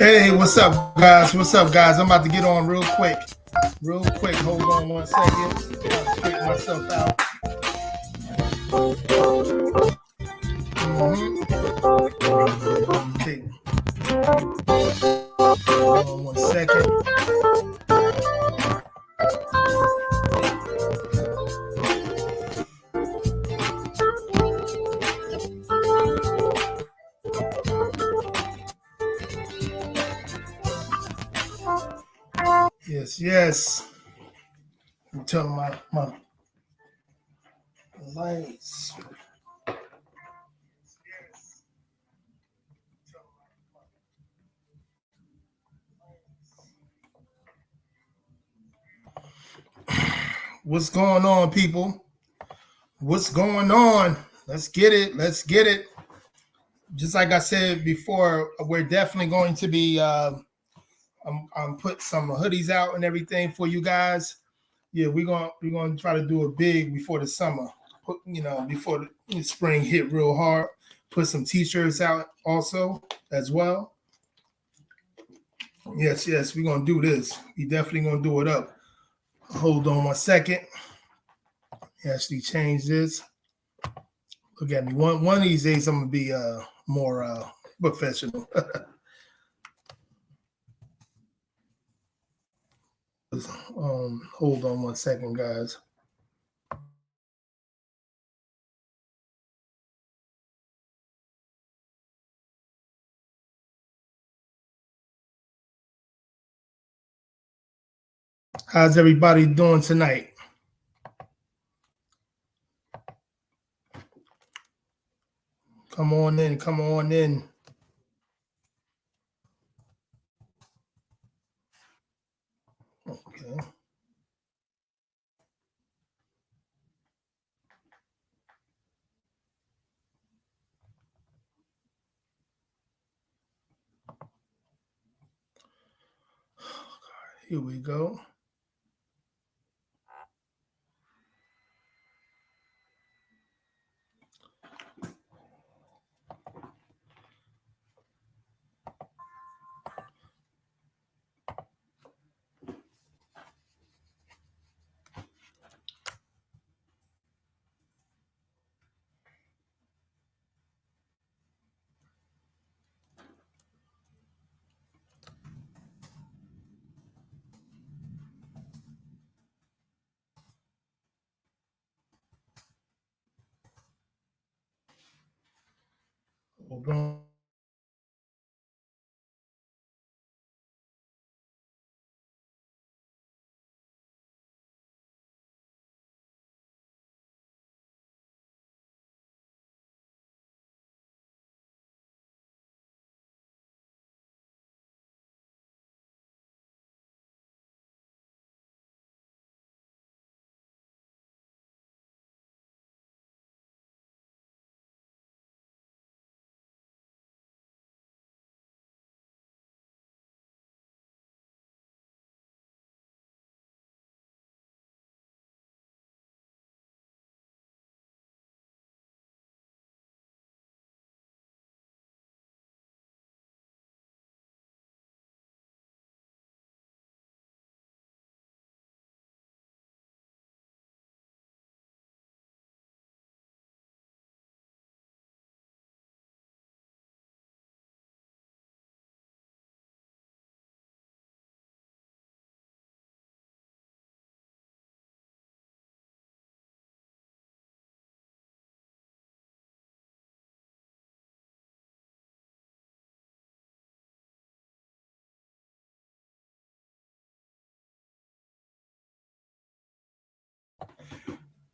Hey, what's up, guys? What's up, guys? I'm about to get on real quick. Real quick. Hold on 1 second. I'll straighten myself out. Okay. Hold on 1 second. Yes, yes. I'm telling my lights. What's going on, people? What's going on? Let's get it. Let's get it. Just like I said before, we're definitely going to be. I'm put some hoodies out and everything for you guys. Yeah, we're gonna try to do it big before the summer. Before the spring hit real hard. Put some t-shirts out also as well. Yes, yes, we're gonna do this. We definitely gonna do it up. Hold on 1 second. Actually change this. Look at me. One of these days I'm gonna be more professional. Hold on 1 second, guys. How's everybody doing tonight? Come on in, come on in. Okay. Here we go. Hold on.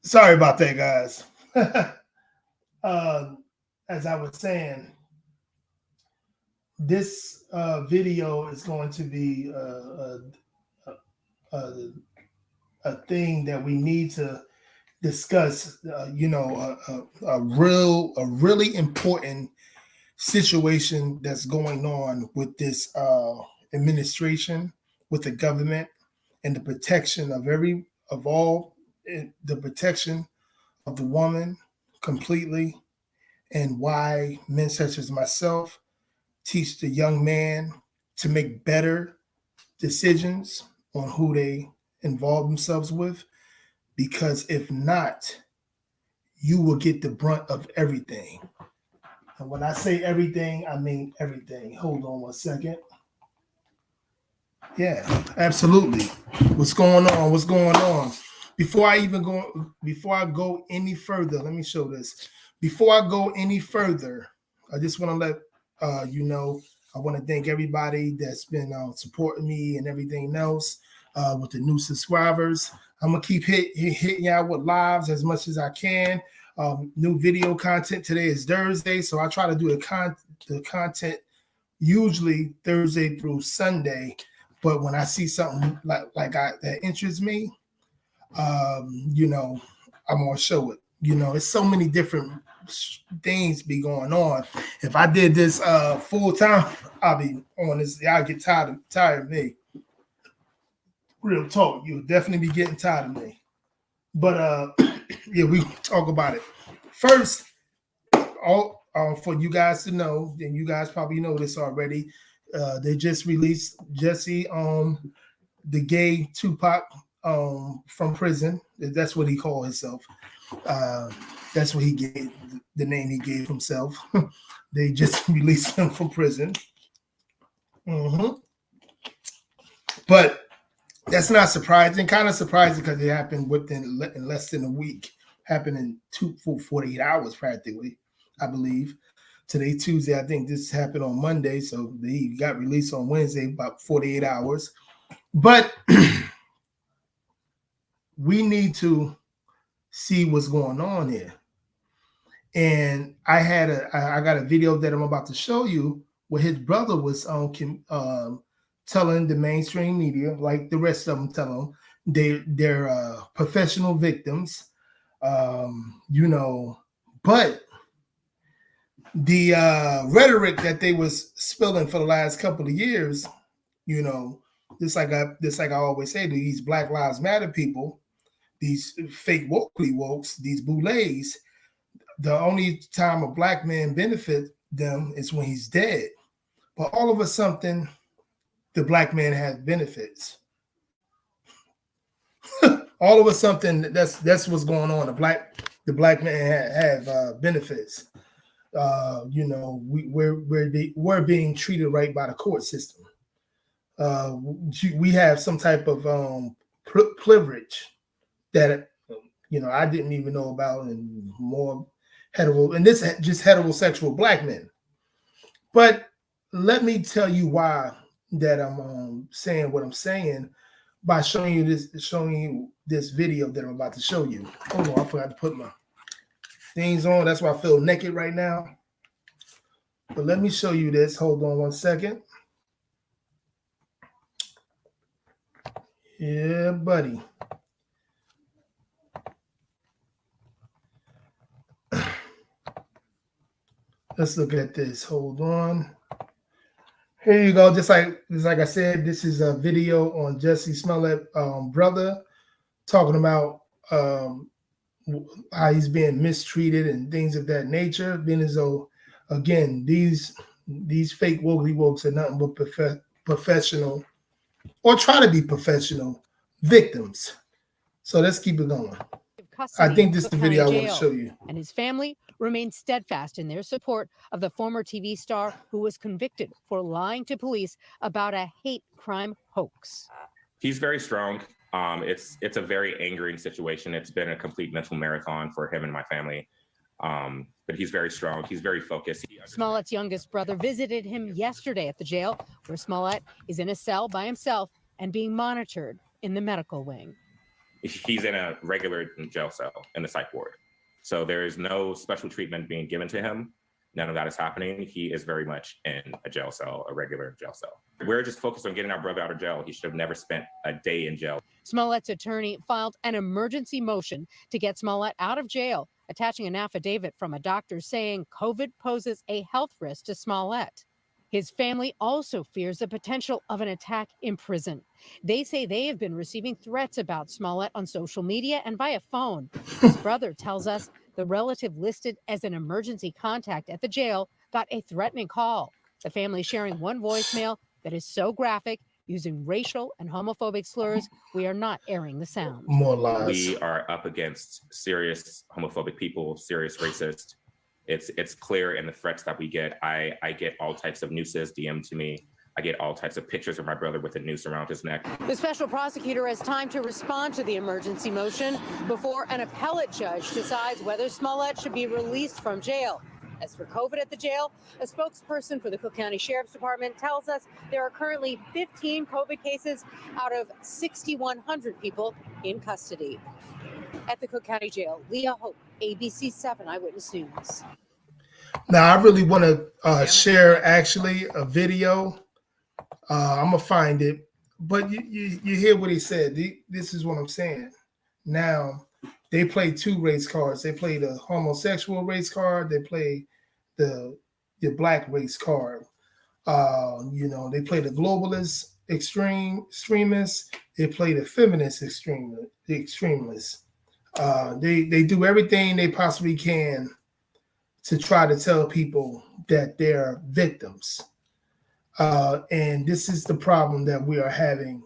Sorry about that, guys. uh, as I was saying, this video is going to be a, a thing that we need to discuss. A really important situation that's going on with this administration, with the government, and the protection of all the protection of the woman completely, and why men such as myself teach the young man to make better decisions on who they involve themselves with. Because if not, you will get the brunt of everything. And when I say everything, I mean everything. Hold on one second. Yeah, absolutely. What's going on? What's going on? Before I go any further, let me show this. Before I go any further, I just want to let you know, I want to thank everybody that's been supporting me and everything else with the new subscribers. I'm gonna keep hitting y'all with lives as much as I can. New video content. Today is Thursday, so I try to do the content usually Thursday through Sunday. But when I see something that interests me, you know, I'm gonna show it. You know, it's so many different things be going on. If I did this full time, I'll be on this. Y'all get tired of me. Real talk, you'll definitely be getting tired of me. But yeah, we talk about it first. All for you guys to know, and you guys probably know this already. They just released Jesse, the gay Tupac, from prison. That's what he called himself. That's what he gave the name he gave himself. They just released him from prison. Mm-hmm. But that's not surprising. Kind of surprising because it happened within less than a week. Happened in 48 hours practically, I believe. Today, Tuesday, I think this happened on Monday. So he got released on Wednesday, about 48 hours. But we need to see what's going on here. And I got a video that I'm about to show you where his brother was telling the mainstream media, like the rest of them tell them, they're professional victims, you know, but the rhetoric that they was spilling for the last couple of years, you know, just like I always say to these Black Lives Matter people, these fake wokes, these boulets, the only time a black man benefit them is when he's dead. But all of a sudden, the black man has benefits. All of a sudden, that's what's going on. The black man have benefits. You know, we're being treated right by the court system. We have some type of privilege that, you know, I didn't even know about, and more and this just heterosexual black men. But let me tell you why that I'm saying what I'm saying by showing you this video that I'm about to show you. Hold on, I forgot to put my things on. That's why I feel naked right now. But let me show you this. Hold on one second. Yeah, buddy. Let's look at this. Hold on. Here you go. Just like I said, this is a video on Jussie Smollett, brother, talking about how he's being mistreated and things of that nature. Being as though, again, these fake wokes are nothing but professional, or try to be professional victims. So let's keep it going. I think this is the video I want to show you. And his family remains steadfast in their support of the former TV star who was convicted for lying to police about a hate crime hoax. He's very strong. It's a very angering situation. It's been a complete mental marathon for him and my family. But he's very strong. He's very focused. Smollett's youngest brother visited him yesterday at the jail, where Smollett is in a cell by himself and being monitored in the medical wing. He's in a regular jail cell in the psych ward. So there is no special treatment being given to him. None of that is happening. He is very much in a jail cell, a regular jail cell. We're just focused on getting our brother out of jail. He should have never spent a day in jail. Smollett's attorney filed an emergency motion to get Smollett out of jail, attaching an affidavit from a doctor saying COVID poses a health risk to Smollett. His family also fears the potential of an attack in prison. They say they have been receiving threats about Smollett on social media and via phone. His brother tells us the relative listed as an emergency contact at the jail got a threatening call. The family sharing one voicemail that is so graphic, using racial and homophobic slurs, we are not airing the sound. More lies. We are up against serious homophobic people, serious racist. It's clear in the threats that we get. I get all types of nooses DM'd to me. I get all types of pictures of my brother with a noose around his neck. The special prosecutor has time to respond to the emergency motion before an appellate judge decides whether Smollett should be released from jail. As for COVID at the jail, a spokesperson for the Cook County Sheriff's Department tells us there are currently 15 COVID cases out of 6,100 people in custody. At the Cook County Jail, Leah Hope, ABC 7 Eyewitness News. Now, I really want to share actually a video. I'm going to find it. But you hear what he said. This is what I'm saying. Now, they play two race cards. They play the homosexual race card. They play the black race card. They play the globalist extremists. They play the feminist extremists. They do everything they possibly can to try to tell people that they're victims. And this is the problem that we are having.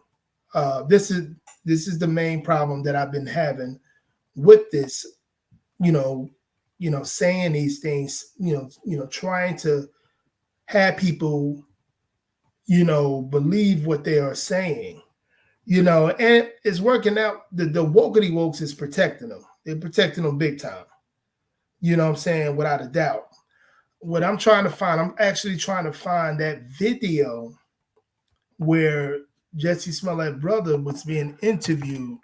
This is the main problem that I've been having with this, saying these things, trying to have people, believe what they are saying, and it's working out. The wokey wokes is protecting them. They're protecting them big time. You know what I'm saying? Without a doubt. What I'm trying to find, I'm actually trying to find that video where Jesse Smollett's brother was being interviewed.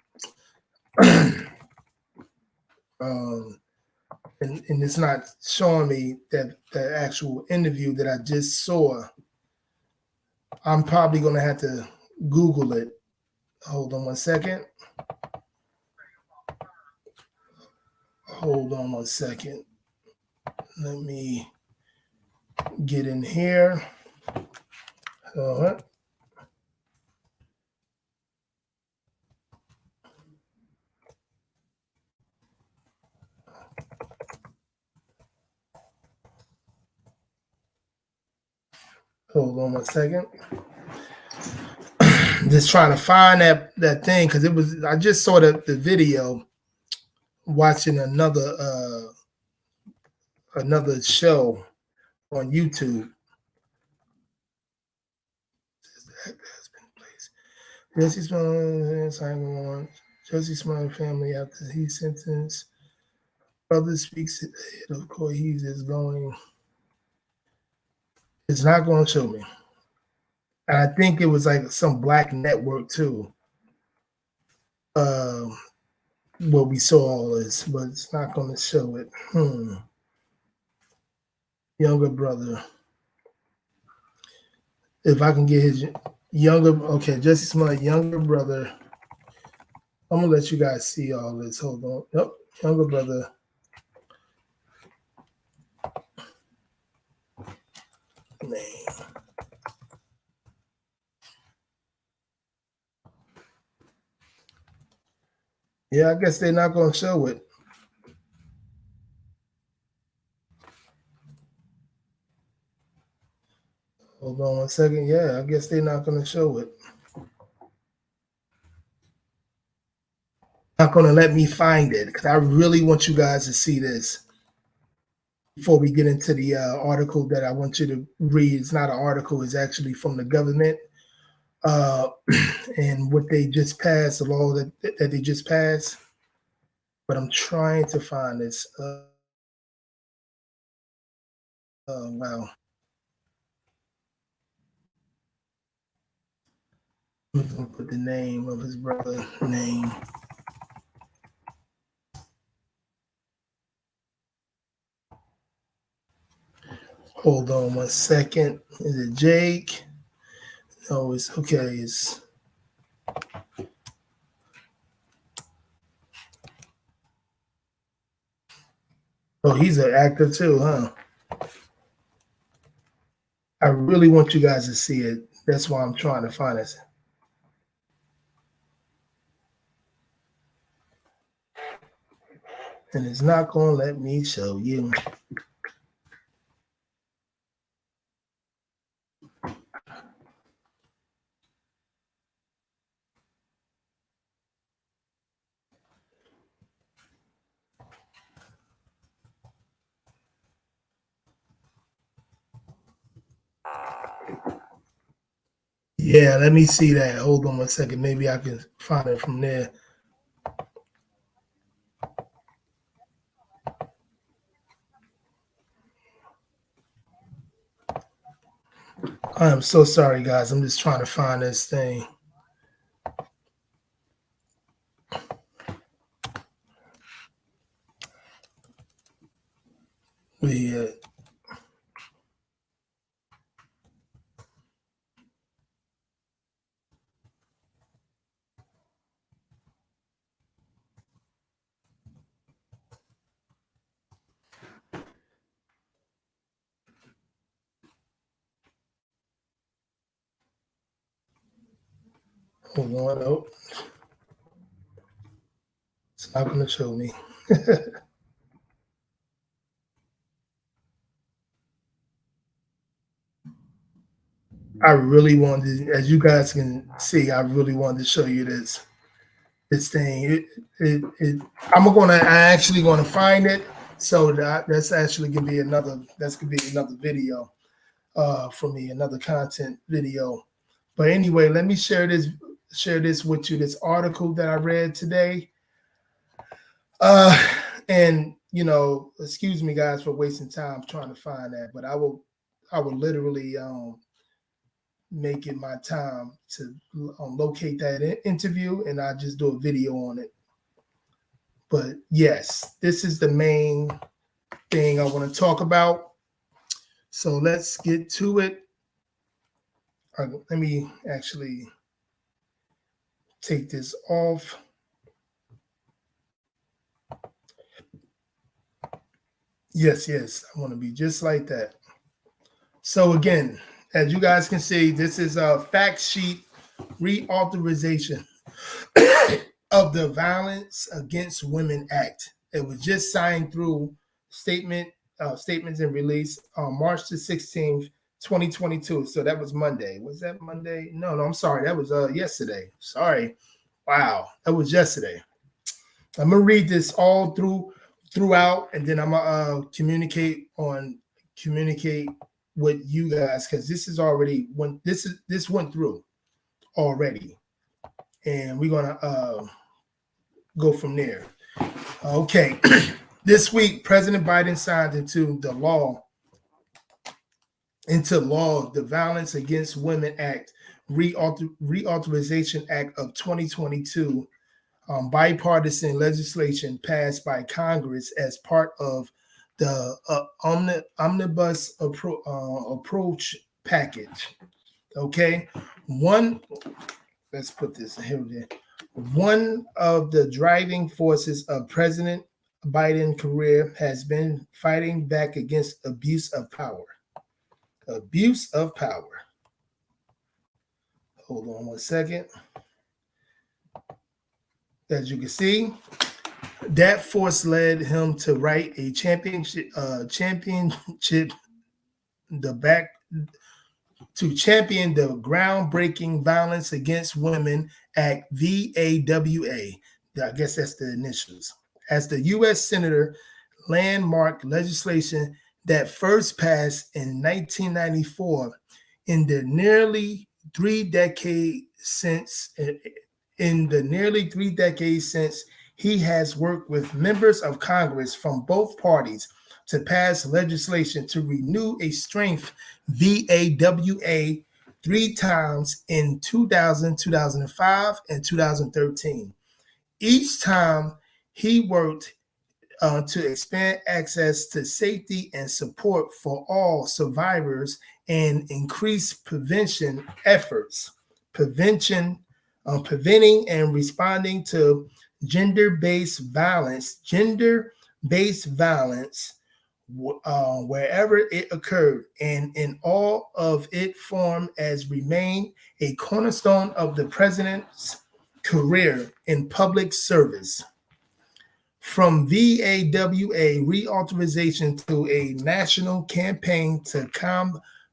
And it's not showing me that actual interview that I just saw. I'm probably going to have to Google it. Hold on one second. Hold on one second. Let me get in here. Hold on one second. Just trying to find that thing because I just saw the video watching another show on YouTube. Jesse Smollett family after he sentenced. Brother speaks of course he's just going. It's not going to show me. And I think it was like some black network too. What we saw all this, but it's not going to show it. Younger brother. If I can get his Jesse Smollett, younger brother. I'm going to let you guys see all this. Hold on. Yep, younger brother. Name. Yeah, I guess they're not going to show it. Hold on one second. Yeah, I guess they're not going to show it. Not going to let me find it because I really want you guys to see this before we get into the article that I want you to read. It's not an article. It's actually from the government and what they just passed, the law that they just passed. But I'm trying to find this. Wow. I'm going to put the name of his brother name. Hold on one second. Is it Jake? No, it's okay. He's an actor too, huh? I really want you guys to see it. That's why I'm trying to find it. And it's not going to let me show you. Yeah, let me see that. Hold on 1 second. Maybe I can find it from there. I am so sorry, guys. I'm just trying to find this thing. We hold on. Oh, it's not going to show me. I really wanted, as you guys can see, I really wanted to show you this thing. I actually gonna find it. So that's actually gonna be another video for me, another content video. But anyway, let me share this with you, this article that I read today. And excuse me guys for wasting time trying to find that, but I will literally make it my time to locate that interview, and I just do a video on it. But yes, this is the main thing I want to talk about. So let's get to it. Let me actually take this off. Yes, I want to be just like that. So again, as you guys can see, this is a fact sheet reauthorization of the Violence Against Women Act. It was just signed through statements and released on March the 16th, 2022. So that was Monday. Was that Monday? No, I'm sorry. That was yesterday. Sorry. Wow. That was yesterday. I'm going to read this all throughout, and then I'm going to communicate with you guys, because this is already this went through already, and we're gonna go from there. Okay. This week, President Biden signed into law the Violence Against Women Act, Reauthorization Act of 2022, bipartisan legislation passed by Congress as part of the omnibus approach package. Okay, let's put this here. One of the driving forces of President Biden's career has been fighting back against abuse of power. Abuse of power. Hold on 1 second. As you can see, that force led him to write a championship to champion the groundbreaking Violence Against Women Act, VAWA. I guess that's the initials. As the U.S. Senator, landmark legislation that first passed in 1994, in the nearly 3 decades since. He has worked with members of Congress from both parties to pass legislation to renew a strength VAWA 3 times in 2000, 2005, and 2013. Each time he worked to expand access to safety and support for all survivors and increase prevention efforts, preventing and responding to gender-based violence, wherever it occurred, and in all of its form has remained a cornerstone of the president's career in public service. From VAWA reauthorization to a national campaign to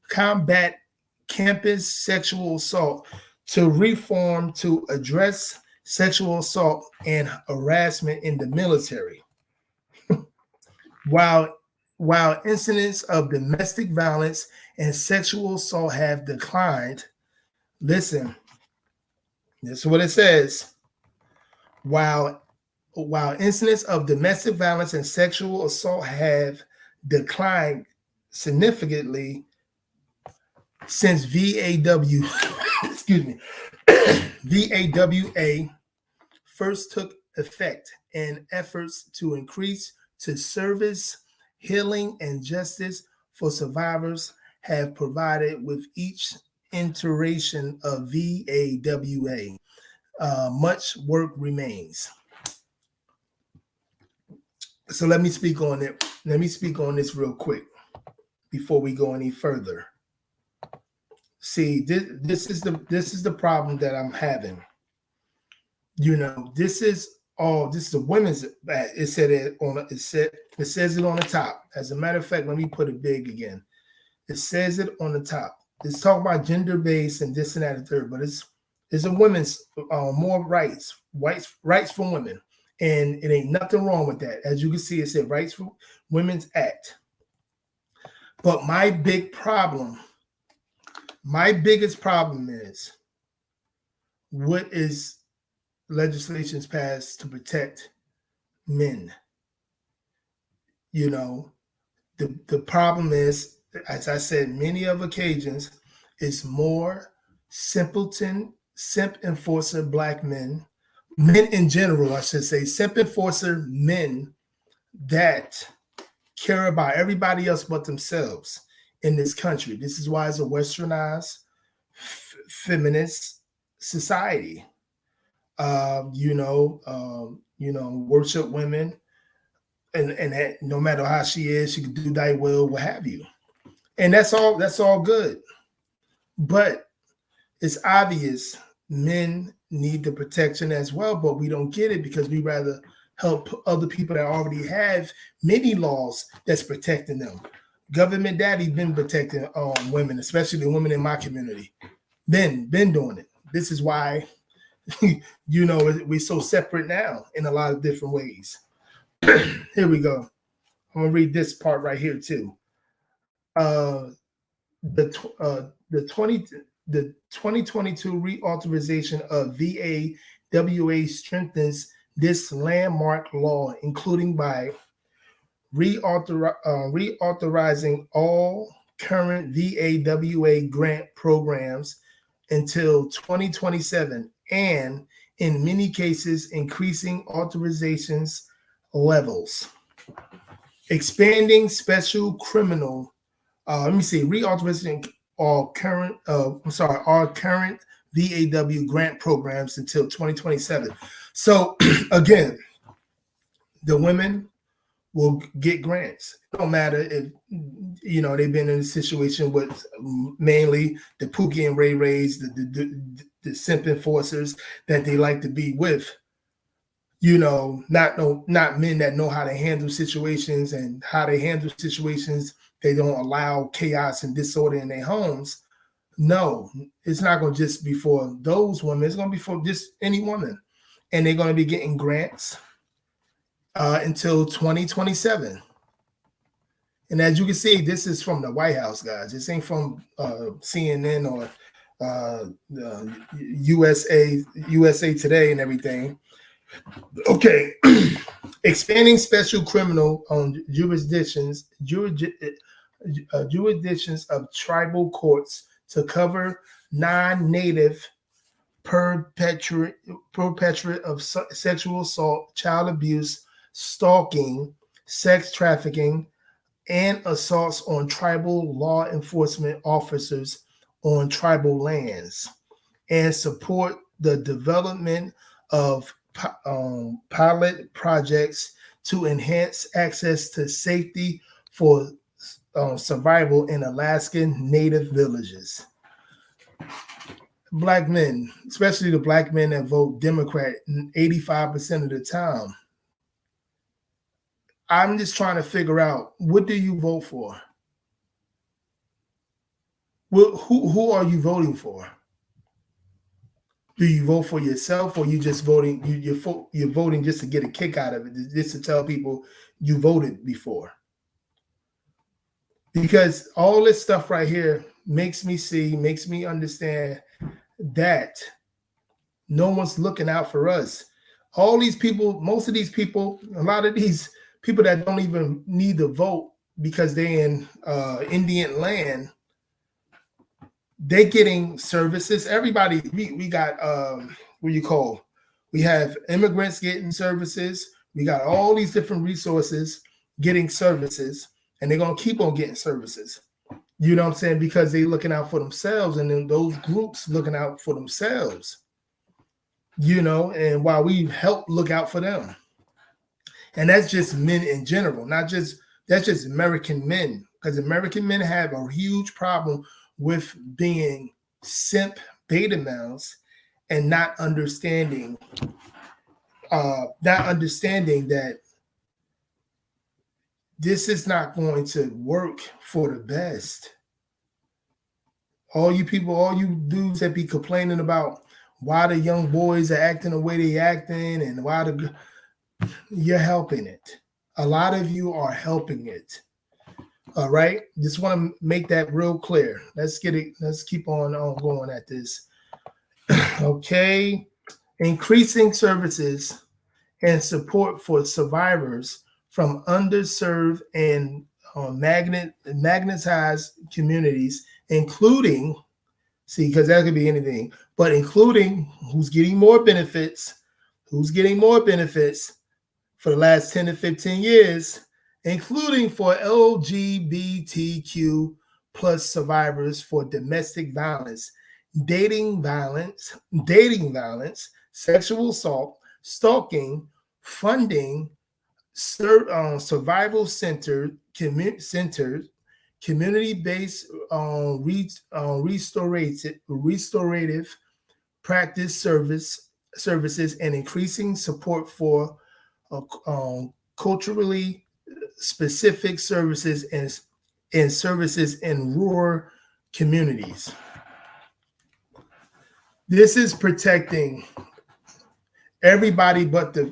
combat campus sexual assault, to reform to address sexual assault and harassment in the military. While incidents of domestic violence and sexual assault have declined, Listen, this is what it says. While incidents of domestic violence and sexual assault have declined significantly since VAW, excuse me, VAWA first took effect, and efforts to increase to service, healing, and justice for survivors have provided with each iteration of VAWA. Much work remains. So let me speak on it. Let me speak on this real quick before we go any further. See, this is the problem that I'm having. This is a women's. It said it on. It says it on the top. As a matter of fact, let me put it big again. It says it on the top. It's talking about gender based and this and that and third, but it's a women's more rights for women, and it ain't nothing wrong with that. As you can see, it said Rights for Women's Act. But my biggest problem is, what is legislations passed to protect men? The problem is, as I said many of occasions, it's more simpleton, simp enforcer black men in general, I should say, simp enforcer men that care about everybody else but themselves in this country. This is why it's a westernized feminist society. Worship women, and no matter how she is, she can do thy will, what have you. And that's all good. But it's obvious men need the protection as well, but we don't get it because we rather help other people that already have many laws that's protecting them. Government daddy been protecting women, especially the women in my community. Been doing it. This is why we're so separate now in a lot of different ways. Here we go. I'm gonna read this part right here too. The 2022 reauthorization of VAWA strengthens this landmark law, including by reauthorizing all current VAWA grant programs until 2027, and in many cases increasing authorizations levels, expanding special criminal reauthorizing all current VAW grant programs until 2027. So again, the women will get grants. It don't matter if they've been in a situation with mainly the Pookie and Ray Rays, the simp enforcers that they like to be with. Not men that know how to handle situations, and how they handle situations. They don't allow chaos and disorder in their homes. No, it's not going to just be for those women. It's going to be for just any woman. And they're going to be getting grants until 2027. And as you can see, this is from the White House, guys. This ain't from CNN or USA Today and everything. Okay. Expanding special criminal jurisdictions of tribal courts to cover non-native perpetrate of sexual assault, child abuse, stalking, sex trafficking, and assaults on tribal law enforcement officers on tribal lands, and support the development of pilot projects to enhance access to safety for survival in Alaskan Native villages. Black men, especially the black men that vote Democrat 85% of the time. I'm just trying to figure out, what do you vote for? Who are you voting for? Do you vote for yourself, or you just voting? You're voting just to get a kick out of it, just to tell people you voted before. Because all this stuff right here makes me understand that no one's looking out for us. All these people, most of these people, a lot of these people that don't even need to vote because they're in Indian land, they're getting services. Everybody, we got what you call, we have immigrants getting services. We got all these different resources getting services, and they're gonna keep on getting services. You know what I'm saying? Because they're looking out for themselves, and then those groups looking out for themselves. You know, and while we help look out for them, and that's just men in general, not just that's just American men, because American men have a huge problem with being simp beta males and not understanding that this is not going to work for the best. All you people, all you dudes that be complaining about why the young boys are acting the way they acting and why you're helping it. A lot of you are helping it. All right. Just want to make that real clear. Let's get it. Let's keep on going at this. Okay. Increasing services and support for survivors from underserved and magnetized communities, including, see, because that could be anything, but including who's getting more benefits for the last 10 to 15 years, including for LGBTQ plus survivors for domestic violence, dating violence, sexual assault, stalking, funding, survival centers, community-based restorative practice services, and increasing support for culturally specific services and services in rural communities. This is protecting everybody but the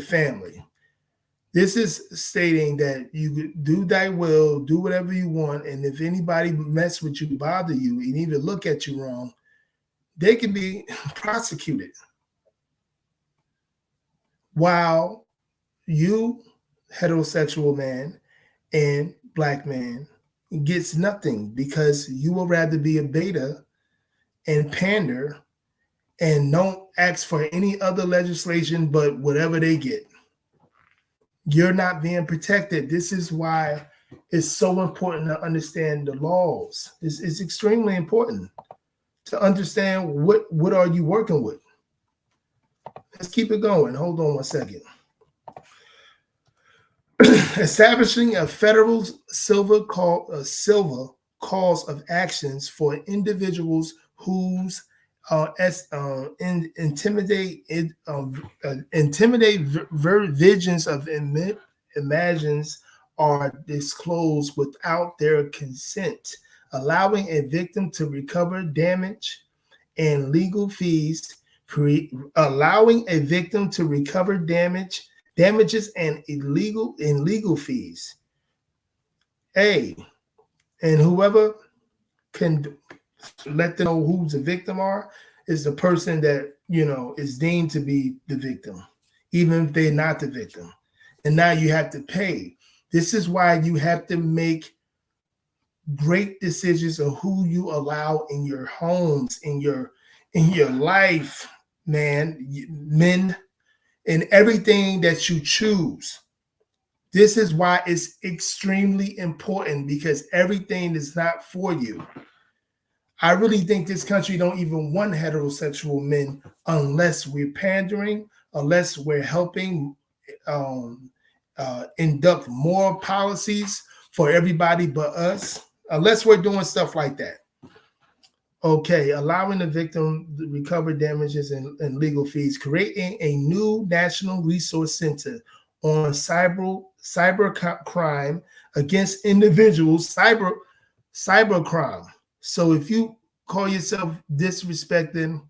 family. This is stating that you do thy will, do whatever you want, and if anybody mess with you, bother you, and even look at you wrong, they can be prosecuted. While you, heterosexual man and black man, gets nothing because you will rather be a beta and pander and don't ask for any other legislation but whatever they get. You're not being protected. This is why it's so important to understand the laws. It's extremely important to understand what are you working with. Let's keep it going. Hold on one second. Establishing a federal silver cause of actions for individuals whose intimidate visions of imagines are disclosed without their consent, allowing a victim to recover damage and legal fees, damages and legal fees. And whoever can let them know who the victim are is the person that, you know, is deemed to be the victim, even if they're not the victim. And now you have to pay. This is why you have to make great decisions of who you allow in your homes, in your life, men, and everything that you choose. This is why it's extremely important, because everything is not for you. I really think this country don't even want heterosexual men unless we're pandering, unless we're helping induct more policies for everybody but us, unless we're doing stuff like that. Okay, allowing the victim to recover damages and legal fees, creating a new national resource center on cyber crime against individuals, cyber crime. So if you call yourself disrespecting,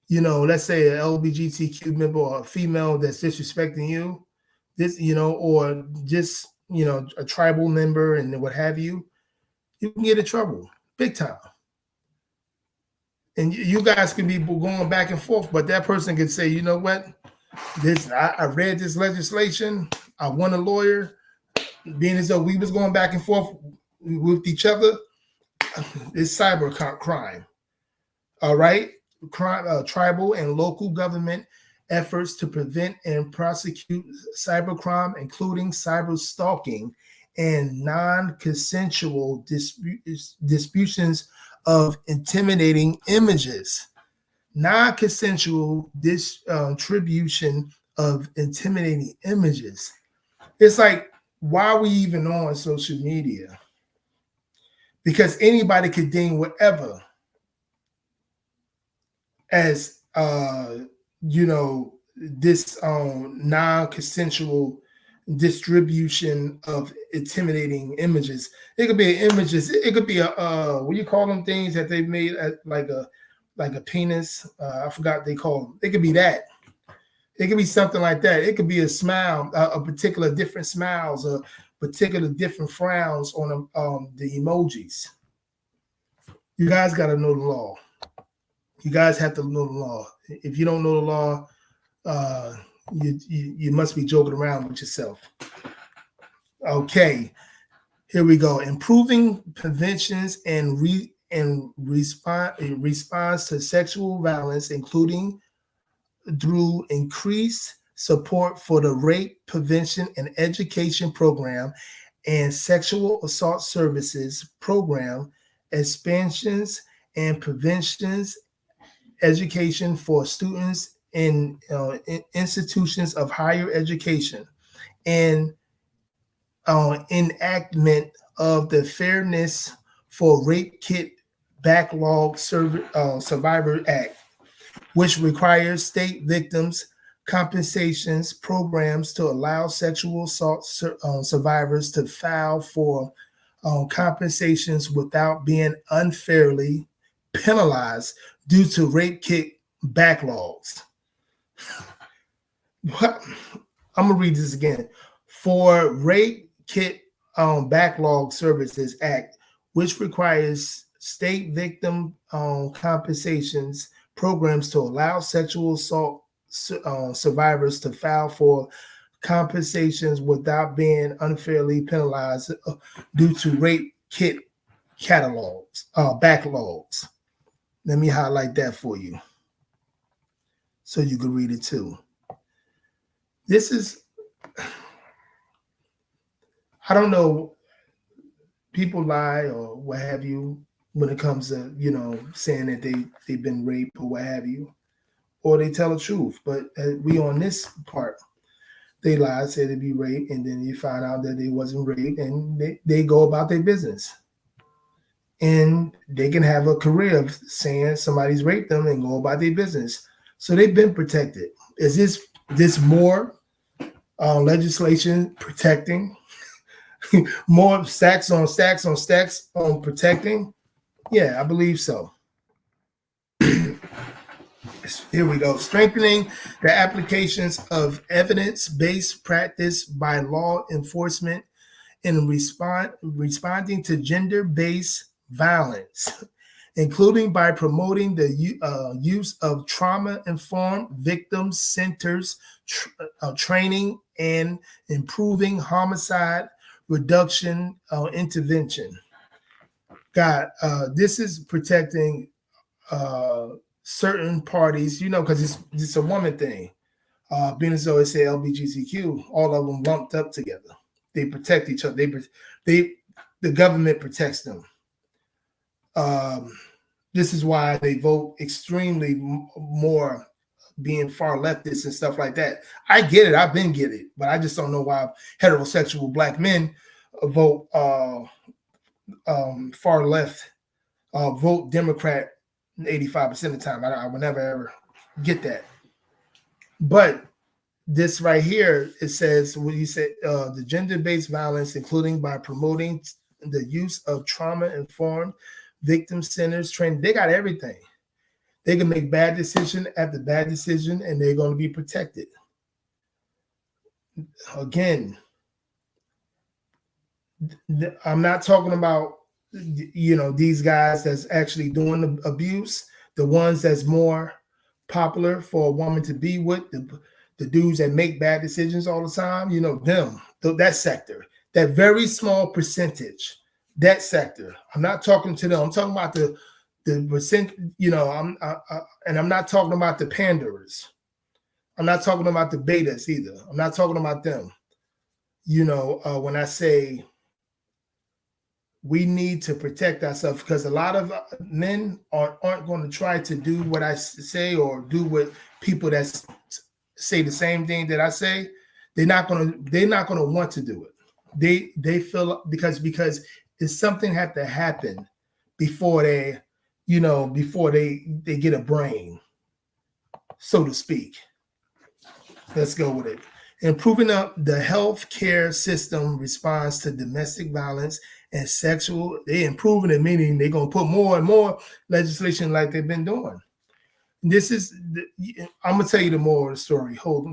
you know, let's say an LGBTQ member or a female that's disrespecting you, this, you know, or just, you know, a tribal member and what have you, you can get in trouble big time. And you guys can be going back and forth, but that person can say, you know what, I read this legislation, I want a lawyer, being as though we was going back and forth with each other. It's cyber crime. All right, tribal and local government efforts to prevent and prosecute cybercrime, including cyber stalking and non-consensual distributions of intimidating images. Non-consensual distribution of intimidating images. It's like, why are we even on social media? Because anybody could deem whatever as this non-consensual distribution of intimidating images. It could be images. It could be a what do you call them things that they've made like a penis. I forgot they call them. It could be that. It could be something like that. It could be a smile, a particular different smiles, or particular different frowns on the emojis. You guys got to know the law. You guys have to know the law. If you don't know the law, you must be joking around with yourself. Okay, here we go. Improving preventions and response to sexual violence, including through increased support for the rape prevention and education program and sexual assault services program, expansions and preventions education for students in institutions of higher education, and enactment of the Fairness for Rape Kit Backlog Survivor Act, which requires state victims compensations programs to allow sexual assault survivors to file for compensations without being unfairly penalized due to rape kit backlogs. I'm gonna read this again. For Rape Kit Backlog Services Act, which requires state victim compensations programs to allow sexual assault survivors to file for compensations without being unfairly penalized due to rape kit backlogs. Let me highlight that for you so you can read it too. This is, I don't know, people lie or what have you when it comes to, saying that they've been raped or what have you, or they tell the truth. But we on this part, they lie, say they be raped, and then you find out that they wasn't raped, and they go about their business. And they can have a career of saying somebody's raped them and go about their business. So they've been protected. Is this more legislation protecting? More stacks on stacks on stacks on protecting? Yeah, I believe so. Here we go. Strengthening the applications of evidence-based practice by law enforcement in responding to gender-based violence, including by promoting the use of trauma-informed victim centers training and improving homicide reduction intervention. God, this is protecting certain parties, because it's a woman thing. Being as though it's a LGBTQ, all of them lumped up together. They protect each other. The government protects them. This is why they vote extremely more, being far leftist and stuff like that. I get it. I've been get it, but I just don't know why heterosexual black men vote far left, vote Democrat 85% of the time. I would never ever get that. But this right here, it says what you said, the gender-based violence, including by promoting the use of trauma-informed victim centers training. They got everything. They can make bad decision after bad decision, and they're going to be protected. Again, I'm not talking about these guys that's actually doing the abuse. the ones that's more popular for a woman to be with, the dudes that make bad decisions all the time, you know, that sector, that very small percentage, that sector. I'm not talking to them. I'm talking about the percent, you know, and I'm not talking about the panderers. I'm not talking about the betas either. I'm not talking about them. You know, when I say we need to protect ourselves, because a lot of men aren't going to try to do what I say or do what people that say the same thing that I say. They're not going to want to do it. They feel because it's something had to happen before they, you know, before they get a brain, so to speak. Let's go with it. Improving up the health care system response to domestic violence and sexual. They improving it, meaning they're going to put more and more legislation like they've been doing. This is, I'm going to tell you the moral of the story. Hold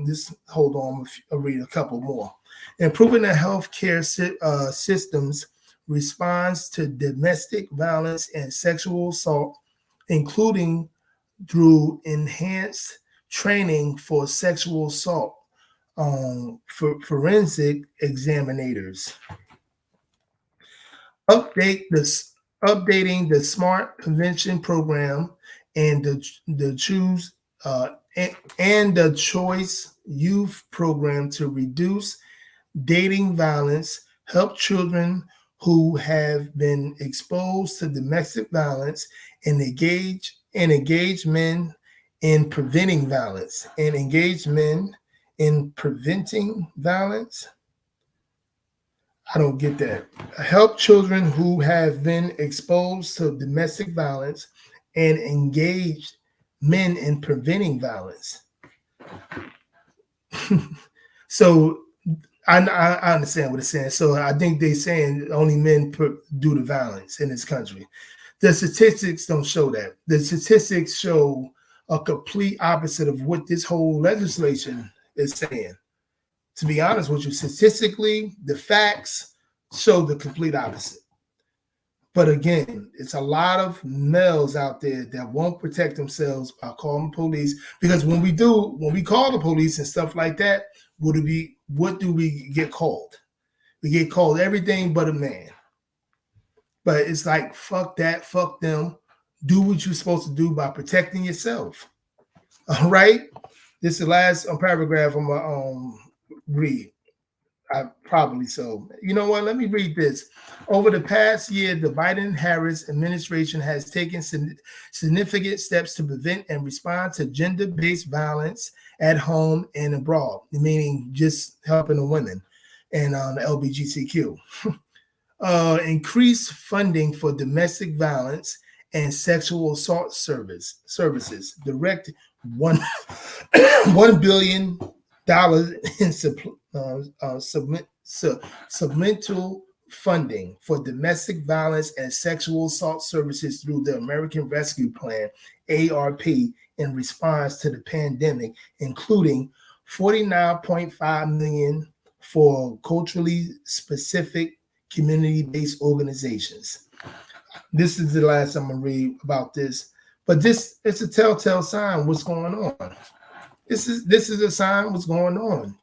on. I'll read a couple more. Improving the health care systems response to domestic violence and sexual assault, including through enhanced training for sexual assault for forensic examinators. Updating the SMART prevention program and the choose and the choice youth program to reduce dating violence, help children who have been exposed to domestic violence, and engage men in preventing violence, and engage men in preventing violence. I don't get that. Help children who have been exposed to domestic violence and engage men in preventing violence. So I understand what it's saying. So I think they're saying only men do the violence in this country. The statistics don't show that. The statistics show a complete opposite of what this whole legislation is saying. To be honest with you, statistically, the facts show the complete opposite. But again, it's a lot of males out there that won't protect themselves by calling the police. Because when we call the police and stuff like that, what do we get called? We get called everything but a man. But it's like, fuck that, fuck them. Do what you're supposed to do by protecting yourself. All right? This is the last paragraph I'm going to read. Probably so. You know what? Let me read this. Over the past year, the Biden-Harris administration has taken significant steps to prevent and respond to gender-based violence at home and abroad, meaning just helping the women and the LGBTQ. Increased funding for domestic violence and sexual assault services. Direct $1 billion in supplemental funding for domestic violence and sexual assault services through the American Rescue Plan, ARP, in response to the pandemic, including $49.5 million for culturally specific community-based organizations. This is the last I'm going to read about this, but it's a telltale sign what's going on. This is a sign what's going on.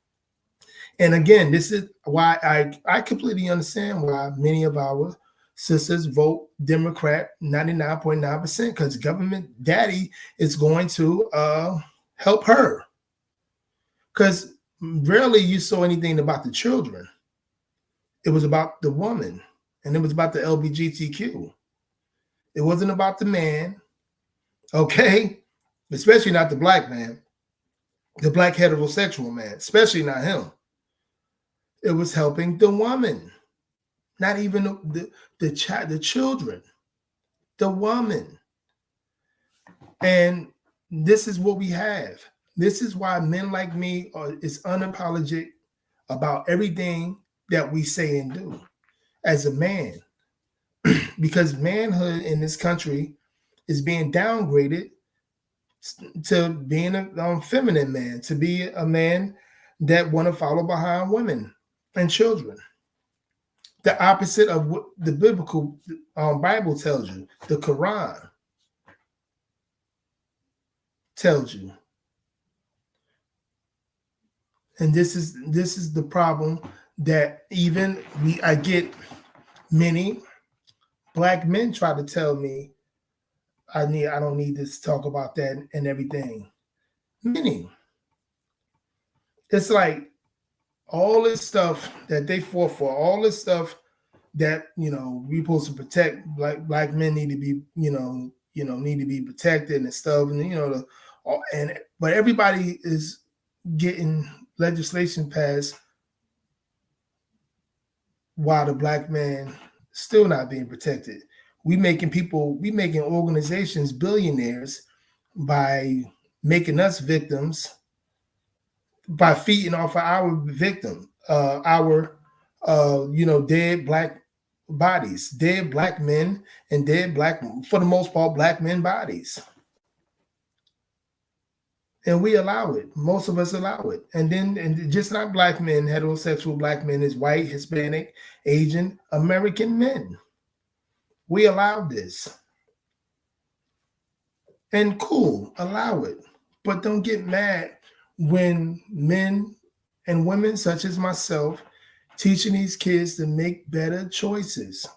And again, this is why I completely understand why many of our sisters vote Democrat 99.9%, because government daddy is going to help her. Because rarely you saw anything about the children. It was about the woman, and it was about the LGBTQ. It wasn't about the man, okay? Especially not the black man, the black heterosexual man, especially not him. It was helping the woman, not even the children, the woman. And this is what we have. This is why men like me is unapologetic about everything that we say and do as a man. Because manhood in this country is being downgraded to being a feminine man, to be a man that want to follow behind women and children. The opposite of what the biblical Bible tells you, the Quran. tells you. And this is the problem that even I get many black men try to tell me I don't need to talk about that and everything. Many. It's like all this stuff that they fought for, all this stuff that we supposed to protect. Black men need to be need to be protected and stuff, and but everybody is getting legislation passed while the black man still not being protected. We making organizations billionaires by making us victims, by feeding off of our victim, our dead black bodies, dead black men, and dead black, for the most part, black men bodies. And we allow it. Most of us allow it. And just not black men, heterosexual black men, is white, Hispanic, Asian, American men. We allow this. And cool, allow it. But don't get mad when men and women such as myself teaching these kids to make better choices.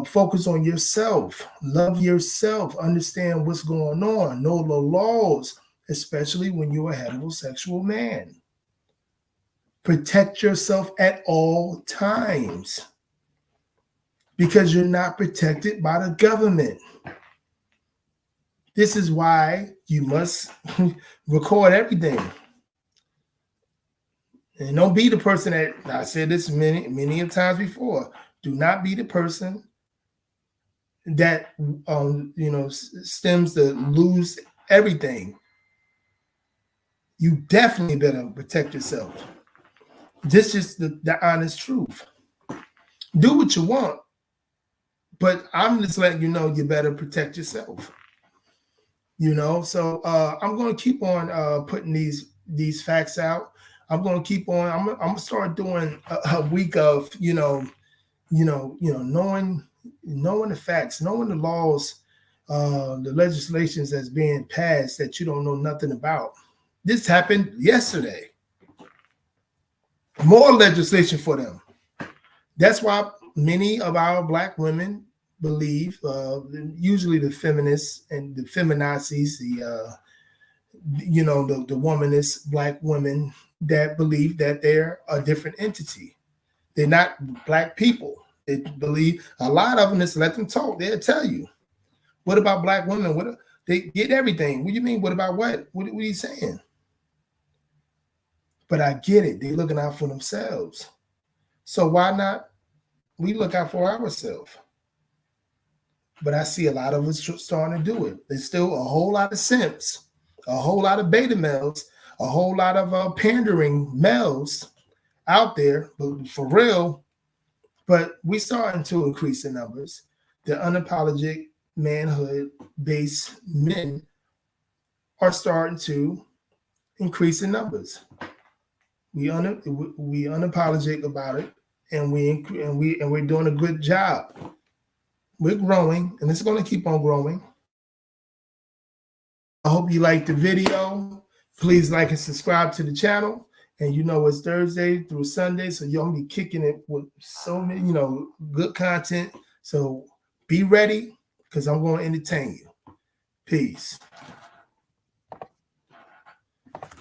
Focus on yourself, love yourself, understand what's going on, know the laws, especially when you're a heterosexual man. Protect yourself at all times because you're not protected by the government. This is why you must record everything. And don't be the person that, I said this many times before, do not be the person that stems to lose everything. You definitely better protect yourself. This is the honest truth. Do what you want, but I'm just letting you know you better protect yourself. So I'm going to keep on putting these facts out. I'm going to keep on. I'm going to start doing a week of knowing the facts, knowing the laws, the legislations that's being passed that you don't know nothing about. This happened yesterday. More legislation for them. That's why many of our black women believe, usually the feminists and the feminazis, the womanist black women that believe that they're a different entity. They're not black people. They believe, a lot of them, just let them talk. They'll tell you. What about black women? They get everything. What do you mean? What about what? What are you saying? But I get it. They're looking out for themselves. So why not we look out for ourselves? But I see a lot of us starting to do it. There's still a whole lot of simps, a whole lot of beta males, a whole lot of pandering males out there, but for real. But we starting to increase in numbers. The unapologetic manhood-based men are starting to increase in numbers. We unapologetic about it, and we're doing a good job. We're growing, and it's going to keep on growing. I hope you liked the video. Please like and subscribe to the channel. And it's Thursday through Sunday, so you're gonna be kicking it with so many, good content. So be ready, because I'm going to entertain you. Peace.